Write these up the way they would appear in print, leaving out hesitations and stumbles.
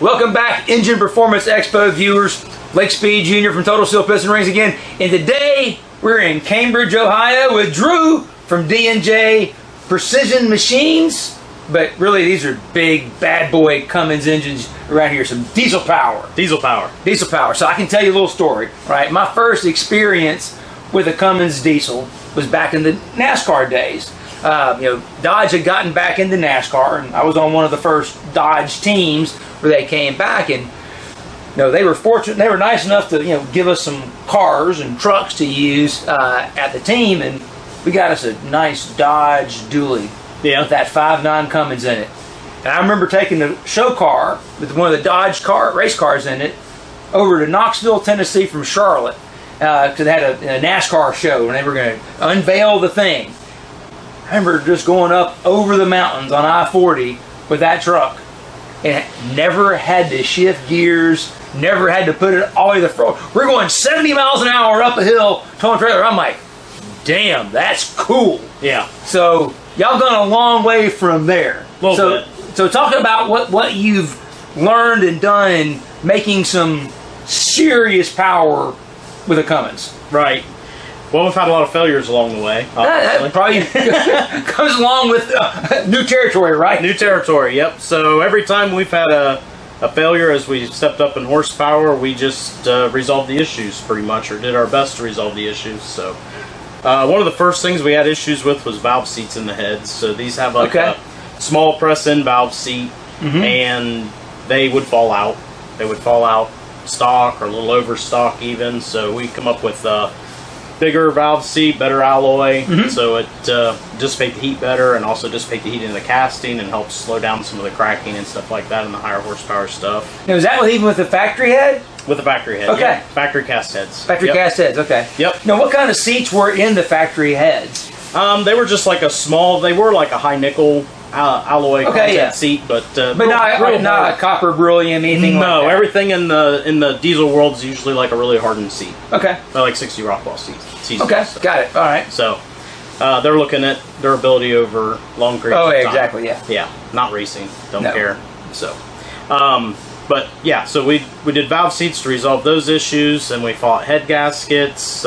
Welcome back, Engine Performance Expo viewers. Lake Speed Jr. from Total Seal Piston Rings again. And today, we're in Cambridge, Ohio with Drew from D&J Precision Machines. But really, these are big, bad boy Cummins engines around here. Some diesel power. Diesel power. Diesel power. So I can tell you a little story, right? My first experience with a Cummins diesel was back in the NASCAR days. Dodge had gotten back into NASCAR, and I was on one of the first Dodge teams where they came back, and they were fortunate. They were nice enough to give us some cars and trucks to use at the team, and we got us a nice Dodge dually with that 5.9 Cummins in it. And I remember taking the show car with one of the Dodge race cars in it over to Knoxville, Tennessee from Charlotte because they had a NASCAR show and they were going to unveil the thing. I remember just going up over the mountains on I-40 with that truck and never had to shift gears, never had to put it all the way to the front. We're going 70 miles an hour up a hill, towing a trailer. I'm like, damn, that's cool. Yeah. So y'all gone a long way from there. So talk about what you've learned and done making some serious power with a Cummins. Right. Well, we've had a lot of failures along the way. That probably comes along with new territory, right? New territory, yep. So every time we've had a failure as we stepped up in horsepower, we just resolved the issues pretty much, or did our best to resolve the issues. So one of the first things we had issues with was valve seats in the heads. So these have like a small press-in valve seat, and they would fall out. They would fall out stock or a little over stock even. So we come up with bigger valve seat, better alloy, so it dissipate the heat better and also dissipate the heat in the casting and helps slow down some of the cracking and stuff like that in the higher horsepower stuff. Now, is that even with the factory head? With the factory head, okay. Factory cast heads. Factory cast heads, okay. Yep. Now, what kind of seats were in the factory heads? They were just like they were like a high nickel alloy seat, but not a copper beryllium, anything like that? No, everything in the diesel world is usually like a really hardened seat. Okay. They're like 60 Rockwell seats. Okay, got it. All right. So they're looking at durability over long periods of time. Exactly, yeah. Yeah, not racing. Don't care. So, but yeah, so we did valve seats to resolve those issues, and we fought head gaskets.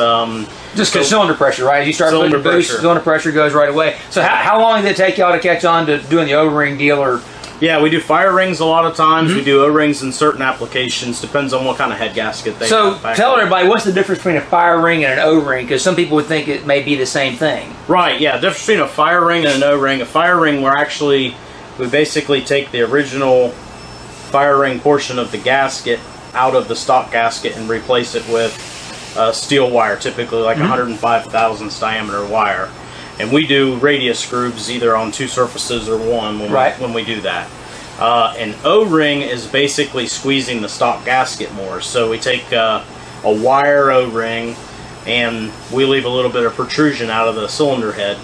Just because cylinder pressure, right? You start putting the boost, cylinder pressure goes right away. So how long did it take y'all to catch on to doing the O-ring deal? Or yeah, we do fire rings a lot of times. We do O-rings in certain applications. Depends on what kind of head gasket they have. So tell everybody, what's the difference between a fire ring and an O-ring? Because some people would think it may be the same thing. Right, yeah. Difference between a fire ring and an O-ring. A fire ring, we basically take the original fire ring portion of the gasket out of the stock gasket and replace it with steel wire, typically like 105 thousandths diameter wire. And we do radius grooves either on two surfaces or one when we do that. An O-ring is basically squeezing the stock gasket more. So we take a wire O-ring and we leave a little bit of protrusion out of the cylinder head,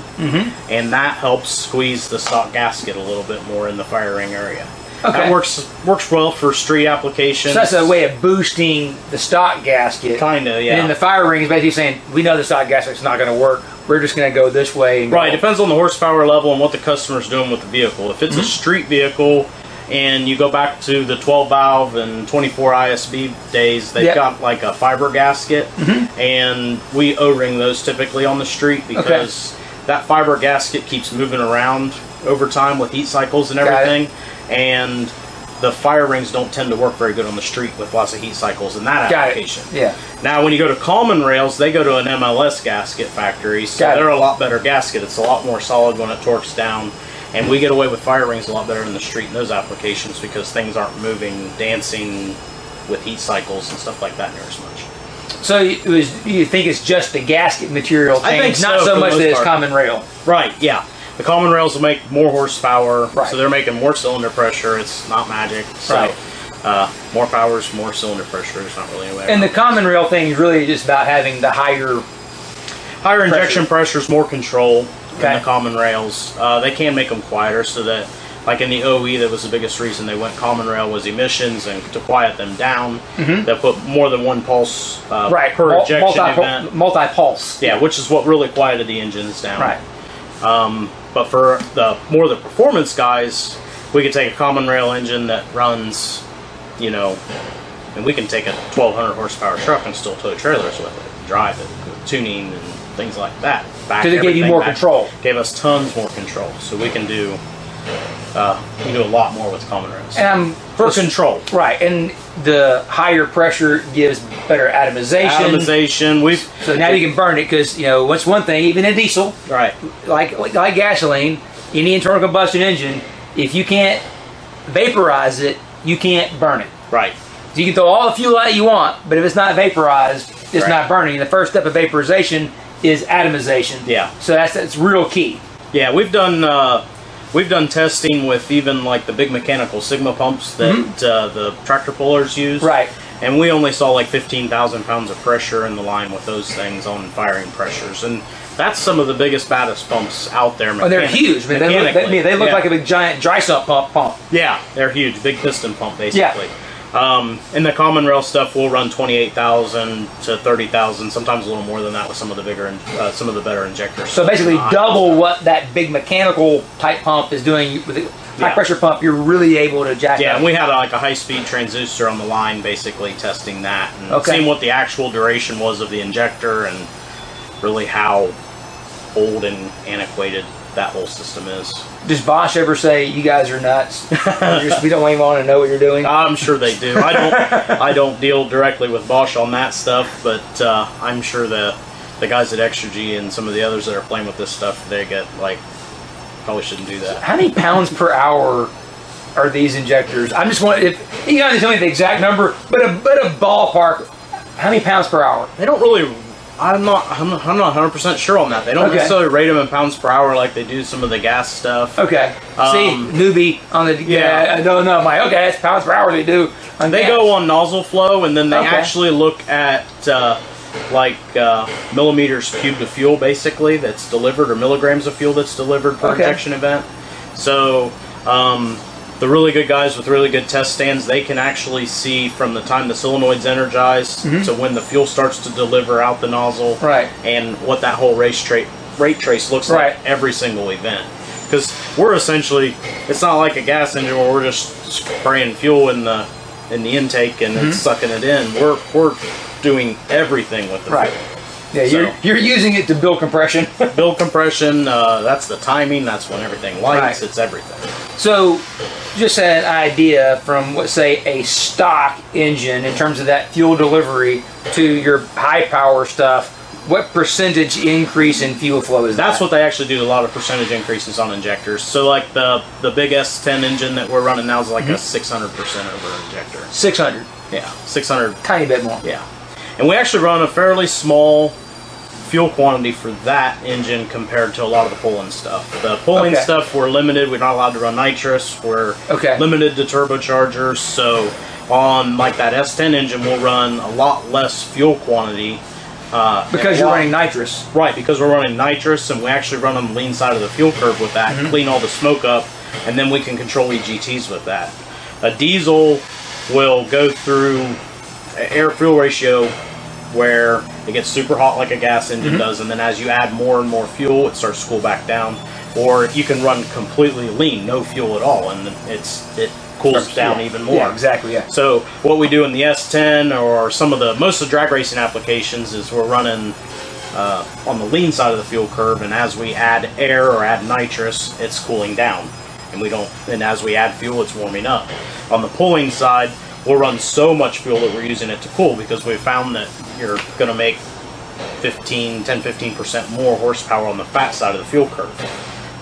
and that helps squeeze the stock gasket a little bit more in the fire ring area. Okay. That works well for street applications. So that's a way of boosting the stock gasket. Kinda, yeah. And then the fire ring is basically saying, we know the stock gasket's not going to work. We're just going to go this way. Right. Depends on the horsepower level and what the customer's doing with the vehicle. If it's a street vehicle and you go back to the 12 valve and 24 ISB days, they've got like a fiber gasket, and we O-ring those typically on the street because that fiber gasket keeps moving around over time with heat cycles and everything. And the fire rings don't tend to work very good on the street with lots of heat cycles in that application. Yeah. Now, when you go to common rails, they go to an MLS gasket factory, so they're a lot better gasket. It's a lot more solid when it torques down, and we get away with fire rings a lot better in the street in those applications because things aren't moving, dancing with heat cycles and stuff like that near as much. So you think it's just the gasket material change, I think not so much that it's common rail? Right, yeah. The common rails will make more horsepower, so they're making more cylinder pressure. It's not magic. So more power is more cylinder pressure. It's not really a way. And the common rail thing is really just about having the higher injection pressures, more control than the common rails. They can make them quieter so that, like in the OE, that was the biggest reason they went common rail was emissions, and to quiet them down, they'll put more than one pulse per ejection event. Multi-pulse. Yeah, which is what really quieted the engines down. Right. But for the performance guys, we could take a common rail engine that runs you know, and we can take a 1,200 horsepower truck and still tow trailers with it, drive it, tuning and things like that. Because it gave you more control. Gave us tons more control, so we can do a lot more with common rails. And for control, right? And the higher pressure gives better atomization. So now you can burn it, because you know what's one thing, even a diesel, right? Like gasoline, any internal combustion engine, if you can't vaporize it, you can't burn it. Right. So you can throw all the fuel out you want, but if it's not vaporized, it's not burning. The first step of vaporization is atomization. Yeah. So that's real key. Yeah, we've done testing with even like the big mechanical Sigma pumps that the tractor pullers use. Right. And we only saw like 15,000 pounds of pressure in the line with those things on firing pressures. And that's some of the biggest, baddest pumps out there. Oh, they're huge. I mean, they look like a big giant dry sump pump. Yeah, they're huge. Big piston pump, basically. Yeah. In the common rail stuff, we'll run 28,000 to 30,000, sometimes a little more than that with some of the bigger, some of the better injectors. So basically, double what that big mechanical type pump is doing with the high pressure pump. You're really able to jack up. Yeah, and we had like a high-speed transducer on the line, basically testing that and seeing what the actual duration was of the injector and really how old and antiquated that whole system is. Does Bosch ever say you guys are nuts? We don't even want to know what you're doing. I'm sure they do. I don't deal directly with Bosch on that stuff, but I'm sure the guys at Exergy and some of the others that are playing with this stuff, they get like, probably shouldn't do that. How many pounds per hour are these injectors? I'm just wondering if you guys tell me the exact number, but a ballpark. How many pounds per hour? They don't really. I'm not 100% sure on that. They don't necessarily rate them in pounds per hour like they do some of the gas stuff. Okay. See, newbie on the I don't know. I'm like, okay, it's pounds per hour they do. They go on nozzle flow, and then they actually look at millimeters cubed of fuel, basically, that's delivered, or milligrams of fuel that's delivered per injection event. So the really good guys with really good test stands, they can actually see from the time the solenoid's energized to when the fuel starts to deliver out the nozzle, and what that whole rate trace looks like every single event. Because we're essentially, it's not like a gas engine where we're just spraying fuel in the intake and it's sucking it in. We're doing everything with the fuel. Yeah, so, you're using it to build compression. Build compression, that's the timing, that's when everything lights, it's everything. So, just an idea from, let's say, a stock engine in terms of that fuel delivery to your high power stuff, what percentage increase in fuel flow is that? That's what they actually do, a lot of percentage increases on injectors. So like the big S10 engine that we're running now is like a 600% over injector. 600? Yeah, 600. Tiny bit more. Yeah. And we actually run a fairly small fuel quantity for that engine compared to a lot of the pulling stuff. The pulling stuff, we're limited. We're not allowed to run nitrous. We're limited to turbochargers. So on like that S10 engine, we'll run a lot less fuel quantity. Because you're running nitrous. Right, because we're running nitrous, and we actually run on the lean side of the fuel curve with that, clean all the smoke up, and then we can control EGTs with that. A diesel will go through air-fuel ratio where it gets super hot like a gas engine does, and then as you add more and more fuel, it starts to cool back down. Or you can run completely lean, no fuel at all, and it cools down even more. Yeah, exactly, yeah. So what we do in the S10 or most of the drag racing applications is we're running on the lean side of the fuel curve, and as we add air or add nitrous, it's cooling down. And as we add fuel, it's warming up. On the pulling side, we'll run so much fuel that we're using it to cool, because we've found that you're going to make 10-15% more horsepower on the fat side of the fuel curve.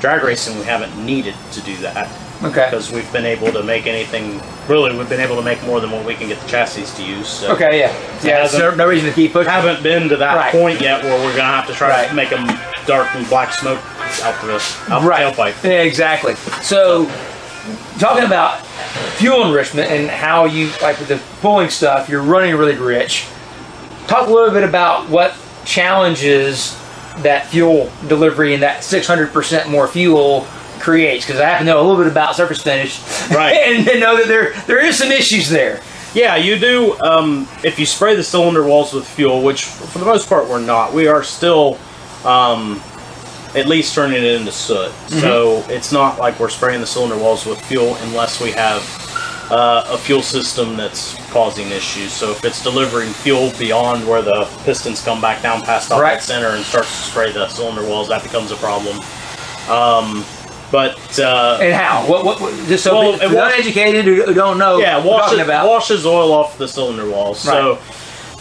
Drag racing, we haven't needed to do that. Because we've been able to make we've been able to make more than what we can get the chassis to use. So there's no reason to keep pushing. Haven't been to that point yet where we're going to have to try to make them dark and black smoke out the tailpipe. Yeah, exactly. So, talking about fuel enrichment and how you, like with the pulling stuff, you're running really rich. Talk a little bit about what challenges that fuel delivery and that 600% more fuel creates, because I happen to know a little bit about surface finish, and know that there is some issues there. Yeah, you do. If you spray the cylinder walls with fuel, which for the most part we're not, we are still at least turning it into soot. So it's not like we're spraying the cylinder walls with fuel unless we have a fuel system that's causing issues. So if it's delivering fuel beyond where the pistons come back down past outlet center and starts to spray the cylinder walls, that becomes a problem. And how? What just so well, people uneducated who don't know washes oil off the cylinder walls. Right. So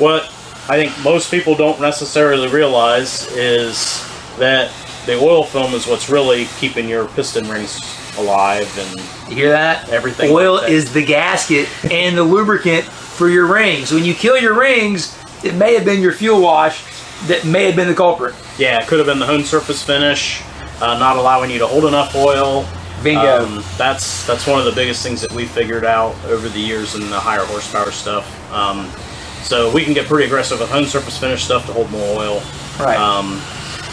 what I think most people don't necessarily realize is that the oil film is what's really keeping your piston rings alive. And you hear that? Everything. Oil is the gasket and the lubricant for your rings. When you kill your rings, it may have been your fuel wash that may have been the culprit. Yeah, it could have been the hone surface finish, not allowing you to hold enough oil. Bingo. That's one of the biggest things that we figured out over the years in the higher horsepower stuff. So we can get pretty aggressive with hone surface finish stuff to hold more oil. Right.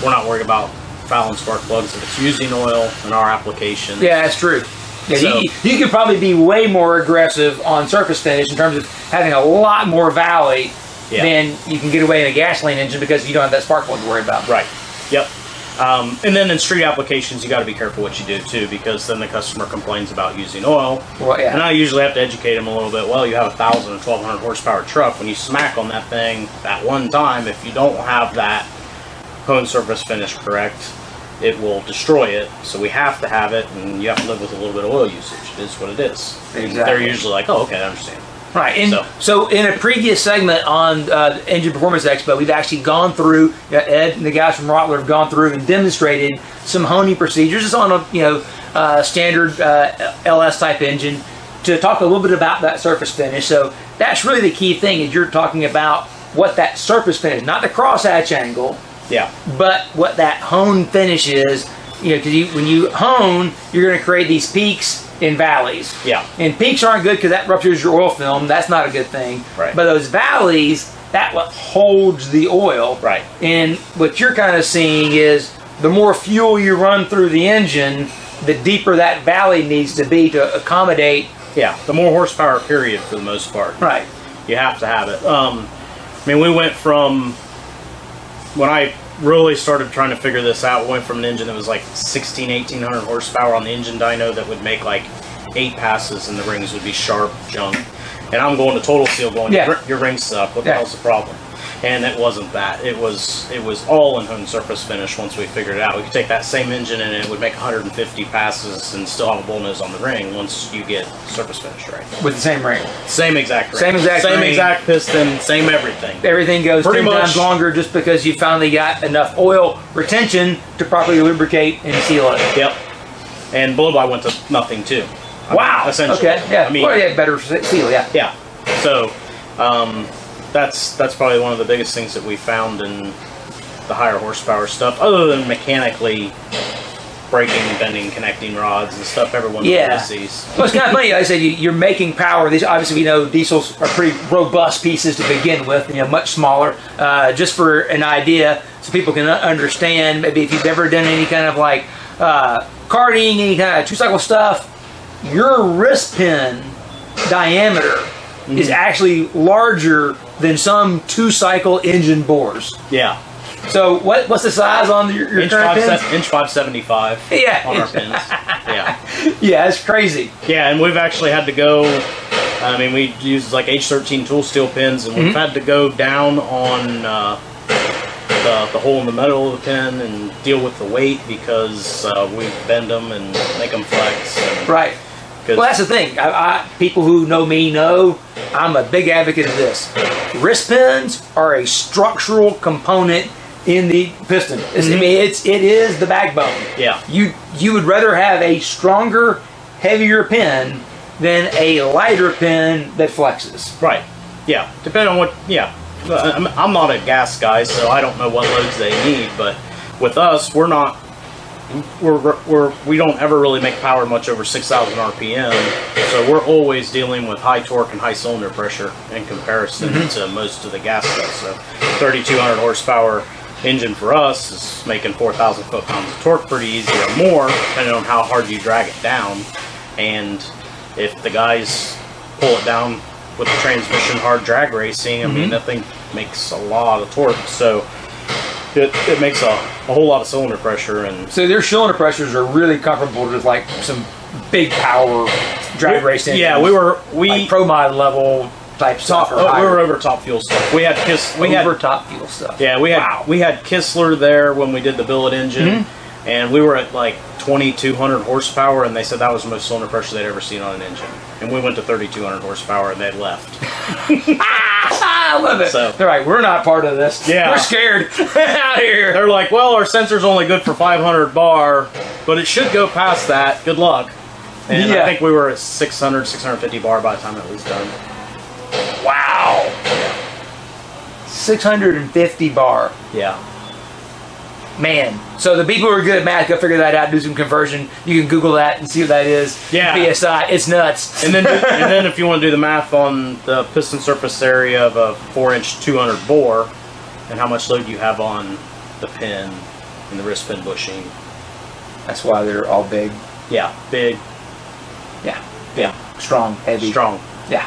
We're not worried about fouling spark plugs if it's using oil in our application. Yeah, that's true. Yeah, so, you could probably be way more aggressive on surface finish in terms of having a lot more valley than you can get away in a gasoline engine because you don't have that spark plug to worry about. Right. Yep. And then in street applications, you got to be careful what you do too, because then the customer complains about using oil. Well, yeah. And I usually have to educate them a little bit. Well, you have a 1,000 or 1,200 horsepower truck. When you smack on that thing at one time, if you don't have that hone surface finish correct, it will destroy it. So we have to have it, and you have to live with a little bit of oil usage. It is what it is. Exactly. They're usually like, oh, okay, I understand. Right, and so in a previous segment on Engine Performance Expo, we've actually gone through, Ed and the guys from Rottler have gone through and demonstrated some honing procedures. It's on a standard LS type engine to talk a little bit about that surface finish. So that's really the key thing, is you're talking about what that surface finish, not the crosshatch angle, but what that hone finish is. Because when you hone, you're going to create these peaks in valleys. Yeah. And peaks aren't good because that ruptures your oil film. That's not a good thing. Right. But those valleys, that what holds the oil. Right. And what you're kind of seeing is the more fuel you run through the engine, the deeper that valley needs to be to accommodate. Yeah. The more horsepower period for the most part. Right. You have to have it. We went from when I really started trying to figure this out. We went from an engine that was like 1,800 horsepower on the engine dyno that would make like 8 passes and the rings would be sharp junk. And I'm going to total seal going, your rings suck, what the hell's the problem? And it wasn't that. It was all in hone surface finish once we figured it out. We could take that same engine and it would make 150 passes and still have a bull nose on the ring once you get surface finish right. With the same ring. Same exact ring. Same exact piston, same everything. Everything goes 10 times longer just because you finally got enough oil retention to properly lubricate and seal it. Yep. And blow-by went to nothing too. Wow. Essentially. Okay. Yeah. Better seal. Yeah. Yeah. So, that's probably one of the biggest things that we found in the higher horsepower stuff, other than mechanically breaking, bending, connecting rods and stuff everyone sees. Well, it's kind of funny. Like I said, you're making power. These, obviously, we know diesels are pretty robust pieces to begin with, much smaller. Just for an idea, so people can understand, maybe if you've ever done any kind of like karting, any kind of two-cycle stuff, your wrist pin diameter is actually larger than some two-cycle engine bores. Yeah. So what's the size on your current pins? Inch 575 on our pins. Yeah. Yeah, it's crazy. Yeah, and we've actually had to go, we use like H13 tool steel pins, and we've had to go down on the hole in the middle of the pin and deal with the weight because we bend them and make them flex. And right. Well, that's the thing. People who know me know I'm a big advocate of this. Wrist pins are a structural component in the piston. It is the backbone. Yeah. You would rather have a stronger, heavier pin than a lighter pin that flexes. Right. Yeah. Depending on what. Yeah. I'm not a gas guy, so I don't know what loads they need. But with us, we don't ever really make power much over 6,000 RPM, so we're always dealing with high torque and high cylinder pressure in comparison to most of the gas stuff. So 3,200 horsepower engine for us is making 4,000 foot-pounds of torque pretty easy or more, depending on how hard you drag it down. And if the guys pull it down with the transmission hard drag racing, that thing makes a lot of torque. So it makes a whole lot of cylinder pressure. And so their cylinder pressures are really comparable to like some big power drag race engines. Yeah, we like pro mod level type stuff. We were over top fuel stuff. We had top fuel stuff. Yeah, we had Kistler there when we did the billet engine, and we were at like 2,200 horsepower, and they said that was the most cylinder pressure they'd ever seen on an engine. And we went to 3,200 horsepower, and they left. I love it. So, they're like, we're not part of this. Yeah. We're scared. Out here. They're like, well, our sensor's only good for 500 bar, but it should go past that. Good luck. And I think we were at 600, 650 bar by the time it was done. Wow. 650 bar. Yeah. Man. So the people who are good at math, go figure that out, do some conversion. You can Google that and see what that is. Yeah. PSI. It's nuts. And then if you want to do the math on the piston surface area of a 4-inch 200 bore and how much load you have on the pin and the wrist pin bushing. That's why they're all big. Yeah. Big. Yeah. Strong. Heavy. Strong. Yeah,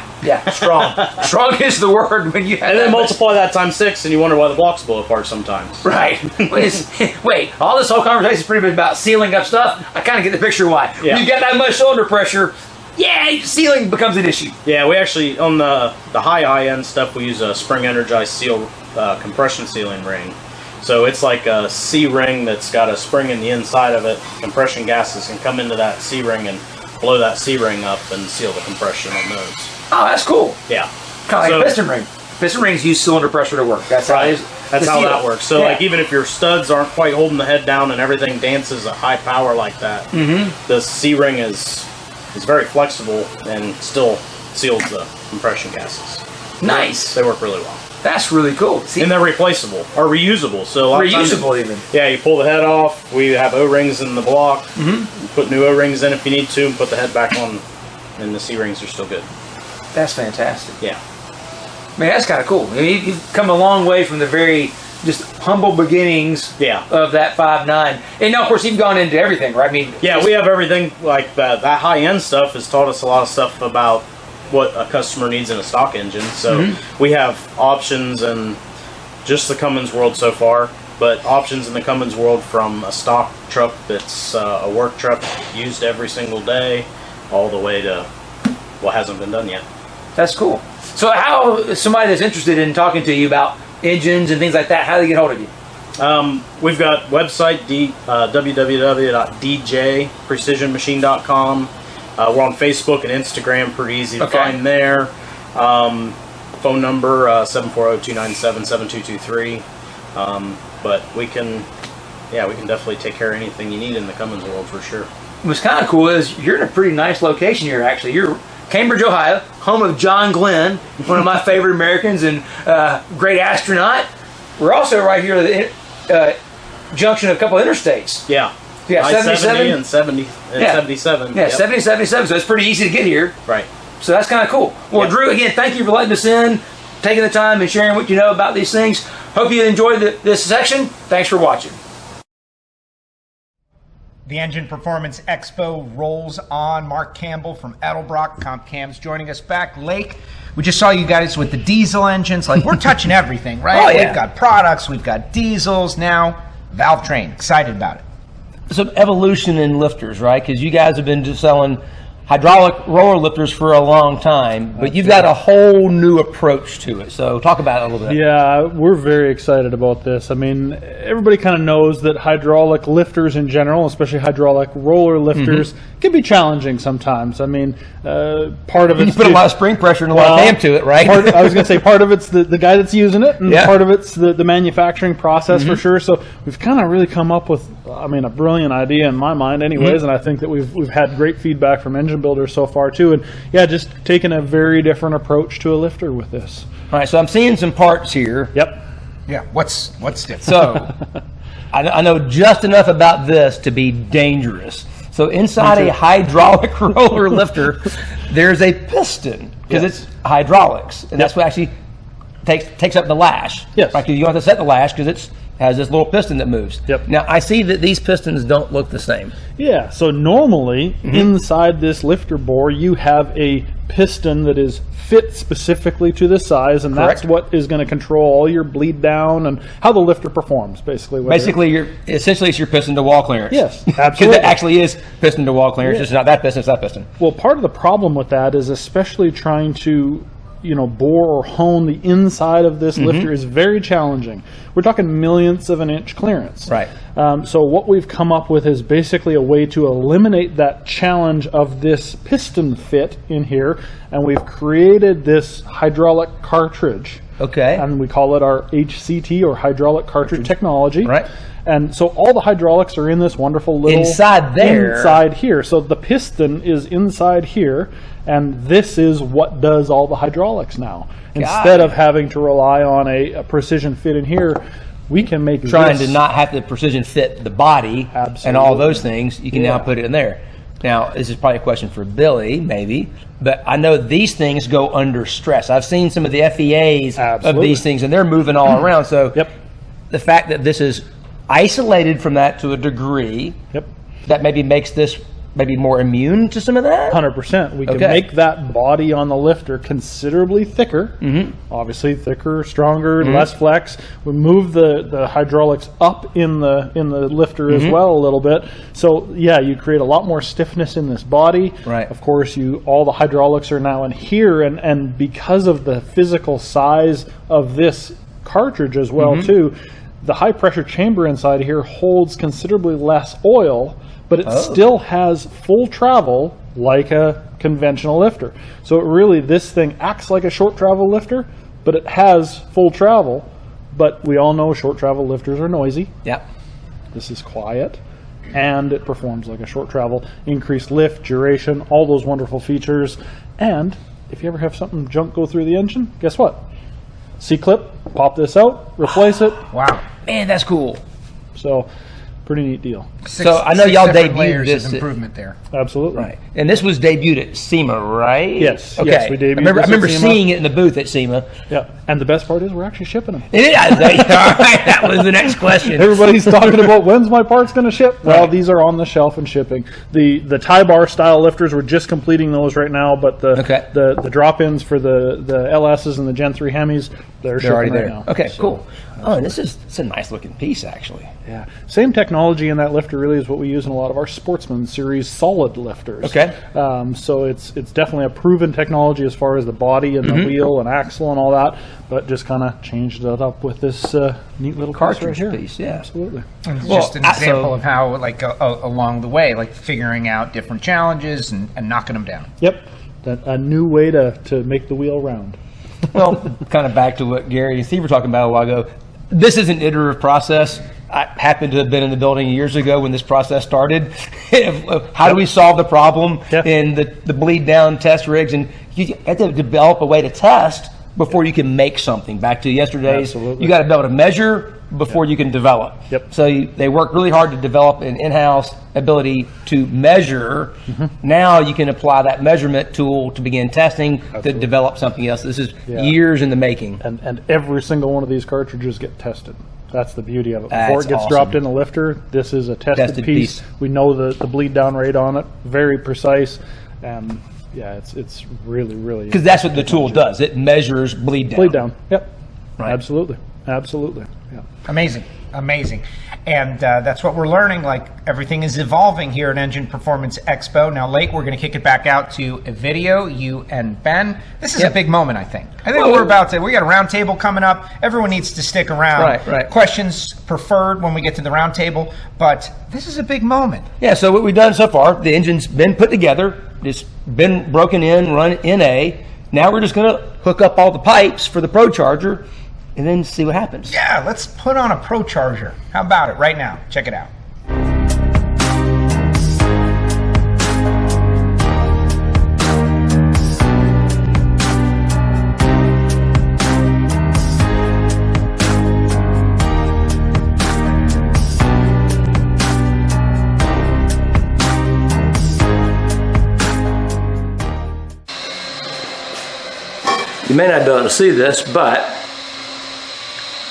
strong. Strong is the word when you have. And then multiply that times 6, and you wonder why the blocks blow apart sometimes. Right. Wait, all this whole conversation is pretty much about sealing up stuff. I kind of get the picture why. Yeah. When you got that much cylinder pressure, sealing becomes an issue. Yeah, we actually, on the high-end stuff, we use a spring-energized seal compression sealing ring. So it's like a C-ring that's got a spring in the inside of it. Compression gases can come into that C-ring and blow that C-ring up and seal the compression on those. Oh, that's cool. Yeah. Kind of like piston ring. Piston rings use cylinder pressure to work. That's right. That's how that works. So like even if your studs aren't quite holding the head down and everything dances at high power like that, the C-ring is very flexible and still seals the compression gases. Nice. They work really well. That's really cool. See? And they're replaceable or reusable. So reusable even. Yeah, you pull the head off. We have O-rings in the block. You put new O-rings in if you need to, and put the head back on, and the C-rings are still good. That's fantastic. Yeah. Man, that's kind of cool. I mean, you've come a long way from the very just humble beginnings of that 5.9. And now, of course, you've gone into everything, right? I mean, yeah, we have everything like that. That high-end stuff has taught us a lot of stuff about what a customer needs in a stock engine. So we have options in just the Cummins world so far, but options in the Cummins world from a stock truck that's a work truck used every single day all the way to what hasn't been done yet. That's cool. So how somebody that's interested in talking to you about engines and things like that, how do they get hold of you? We've got website www.djprecisionmachine.com. We're on Facebook and Instagram, pretty easy to find there. Phone number 740-297-7223. But we can definitely take care of anything you need in the Cummins world for sure. What's kind of cool is you're in a pretty nice location here. Actually, you're Cambridge, Ohio, home of John Glenn, one of my favorite Americans and great astronaut. We're also right here at the junction of a couple of interstates. Yeah. Yeah, 77 and 70 and 77. Yeah, 70 77. So it's pretty easy to get here. Right. So that's kind of cool. Well, Drew, again, thank you for letting us in, taking the time and sharing what you know about these things. Hope you enjoyed this section. Thanks for watching. The Engine Performance Expo rolls on. Mark Campbell from Edelbrock Comp Cam's joining us back. Lake, we just saw you guys with the diesel engines. Like, we're touching everything, right? Oh, yeah. We've got products, we've got diesels now. Valve Train, excited about it. Some evolution in lifters, right? Because you guys have been just selling hydraulic roller lifters for a long time, but you've got a whole new approach to it. So talk about it a little bit. Yeah, we're very excited about this. I mean, everybody kind of knows that hydraulic lifters in general, especially hydraulic roller lifters, can be challenging sometimes. I mean, part of it you put a lot of spring pressure and a lot of damp to it, right? I was going to say part of it's the guy that's using it, and part of it's the manufacturing process for sure. So we've kind of really come up with, I mean, a brilliant idea in my mind anyways, and I think that we've had great feedback from engine builders so far too, and yeah, just taking a very different approach to a lifter with this. All right, so I'm seeing some parts here. Yep. Yeah, what's different? So I know just enough about this to be dangerous. So inside a hydraulic roller lifter, there's a piston because it's hydraulics, and that's what actually takes up the lash. Yes. Right, 'cause you don't have to set the lash because it's has this little piston that moves. Yep. Now, I see that these pistons don't look the same. Yeah, so normally inside this lifter bore you have a piston that is fit specifically to this size, and Correct. that's what is going to control all your bleed down and how the lifter performs, basically. Basically, essentially it's your piston to wall clearance. Yes, Because absolutely. it actually is piston to wall clearance. Yeah. It's not that piston, it's that piston. Well, part of the problem with that is especially trying to, bore or hone the inside of this lifter is very challenging. We're talking millionths of an inch clearance. Right. So what we've come up with is basically a way to eliminate that challenge of this piston fit in here, and we've created this hydraulic cartridge. Okay. And we call it our HCT, or hydraulic cartridge technology. Right. And so all the hydraulics are in this wonderful little... Inside there. Inside here. So the piston is inside here, and this is what does all the hydraulics now. Instead of having to rely on a precision fit in here, we can make Trying this... to not have to precision fit the body and all those things, you can now put it in there. Now, this is probably a question for Billy, maybe, but I know these things go under stress. I've seen some of the FEAs of these things, and they're moving all around. So the fact that this is isolated from that to a degree, that maybe makes this maybe more immune to some of that? 100%. We can make that body on the lifter considerably thicker. Obviously thicker, stronger, less flex. We move the hydraulics up in the lifter as well a little bit. So yeah, you create a lot more stiffness in this body. Right. Of course, all the hydraulics are now in here, and because of the physical size of this cartridge as well too, the high pressure chamber inside here holds considerably less oil, but it still has full travel like a conventional lifter. So this thing acts like a short travel lifter, but it has full travel. But we all know short travel lifters are noisy. Yeah. This is quiet, and it performs like a short travel. Increased lift, duration, all those wonderful features. And if you ever have something junk go through the engine, guess what? C-clip, pop this out, replace it. Wow. Man, that's cool. So, pretty neat deal. So I know y'all different debuted layers this. of improvement there. Absolutely. Right. And this was debuted at SEMA, right? Yes. Okay. Yes, we debuted I remember this at SEMA. seeing it in the booth at SEMA. Yeah. And the best part is we're actually shipping them. Yeah, all right, that was the next question. Everybody's talking about when's my parts going to ship. Well, these are on the shelf and shipping. The tie bar style lifters, we're just completing those right now, but the drop-ins for the LSs and the Gen 3 Hemis, they're shipping already there. now. Okay, cool. Oh, and it's a nice looking piece, actually. Yeah. Same technology in that lifter really is what we use in a lot of our Sportsman series solid lifters. Okay. So it's definitely a proven technology as far as the body and the wheel and axle and all that, but just kind of changed it up with this neat little Cartridge piece right here. piece, yeah. Absolutely. And it's just an example of how, along the way, figuring out different challenges and knocking them down. Yep. A new way to make the wheel round. Well, kind of back to what Gary and Steve were talking about a while ago. This is an iterative process. I happened to have been in the building years ago when this process started. How do we solve the problem in the bleed down test rigs? And you have to develop a way to test before you can make something. Back to yesterday's, you got to be able to measure before you can develop. Yep. So they work really hard to develop an in-house ability to measure. Now you can apply that measurement tool to begin testing to develop something else. This is years in the making. And every single one of these cartridges get tested. That's the beauty of it. Before That's it gets awesome. dropped in a lifter, this is a tested piece. We know the bleed down rate on it, very precise, and yeah, it's really because that's what the tool does. It measures bleed down. Bleed down. Yep. Right. Absolutely. Yeah. Amazing. And that's what we're learning. Everything is evolving here at Engine Performance Expo. Now, Lake, we're going to kick it back out to a video, you and Ben. This is a big moment, I think. We got a round table coming up. Everyone needs to stick around. Right. Questions preferred when we get to the round table, but this is a big moment. Yeah, so what we've done so far, the engine's been put together. It's been broken in, run NA. Now we're just going to hook up all the pipes for the ProCharger and then see what happens. Yeah, let's put on a ProCharger. How about it right now? Check it out. You may not be able to see this, but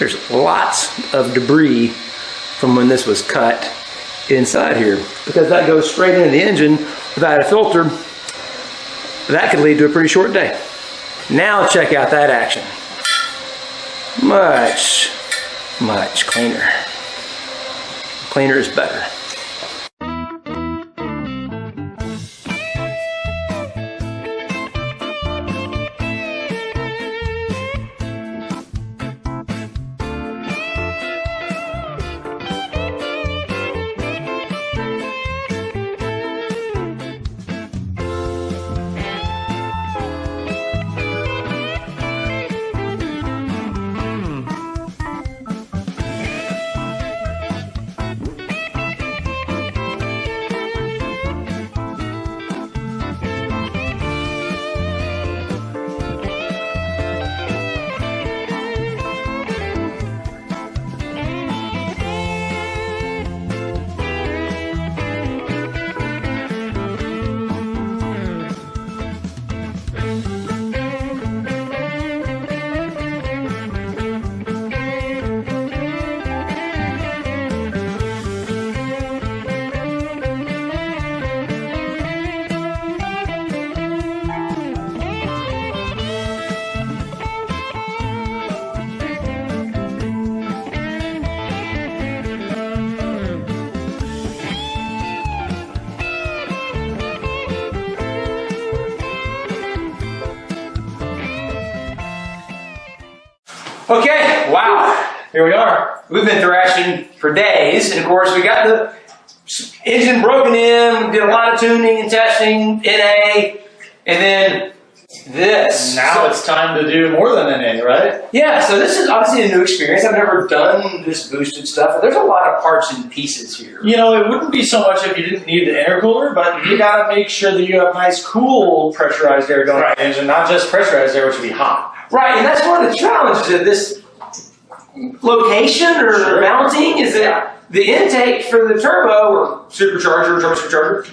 there's lots of debris from when this was cut inside here, because that goes straight into the engine without a filter. That could lead to a pretty short day. Now check out that action. Much, much cleaner. Cleaner is better. Okay, wow, here we are. We've been thrashing for days, and of course we got the engine broken in, we did a lot of tuning and testing, NA, and then this. Now it's time to do more than NA, right? Yeah, so this is obviously a new experience. I've never done this boosted stuff. There's a lot of parts and pieces here. You know, it wouldn't be so much if you didn't need the intercooler, but you got to make sure that you have nice, cool, pressurized air going in the engine, not just pressurized air, which would be hot. Right, and that's one of the challenges of this location or mounting is that the intake for the turbo or supercharger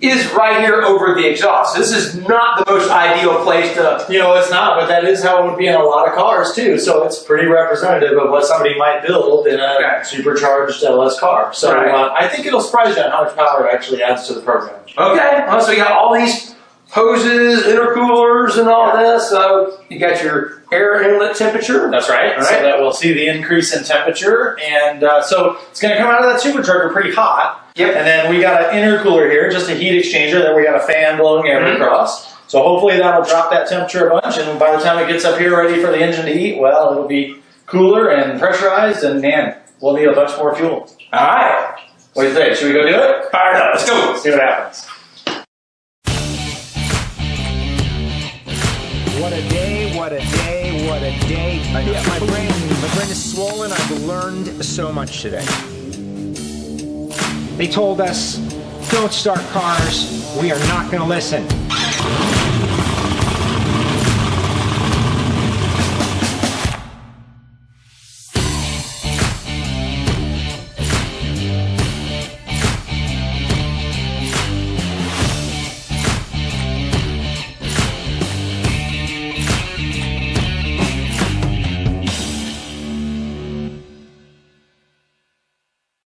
is right here over the exhaust. This is not the most ideal place to... You know, it's not, but that is how it would be in a lot of cars too. So it's pretty representative of what somebody might build in a supercharged LS car. So I think it'll surprise you on how much power it actually adds to the program. Okay, well, so we got all these hoses, intercoolers, and all this. So you got your air inlet temperature. That's right. So that we'll see the increase in temperature. And so it's going to come out of that supercharger pretty hot. Yep. And then we got an intercooler here, just a heat exchanger that we got a fan blowing air across. So hopefully that'll drop that temperature a bunch. And by the time it gets up here ready for the engine to heat, well, it'll be cooler and pressurized. And man, we'll need a bunch more fuel. All right. What do you think? Should we go do it? Fire it up. Let's go. See what happens. What a day, what a day, what a day. Yeah, my brain is swollen. I've learned so much today. They told us, don't start cars. We are not going to listen.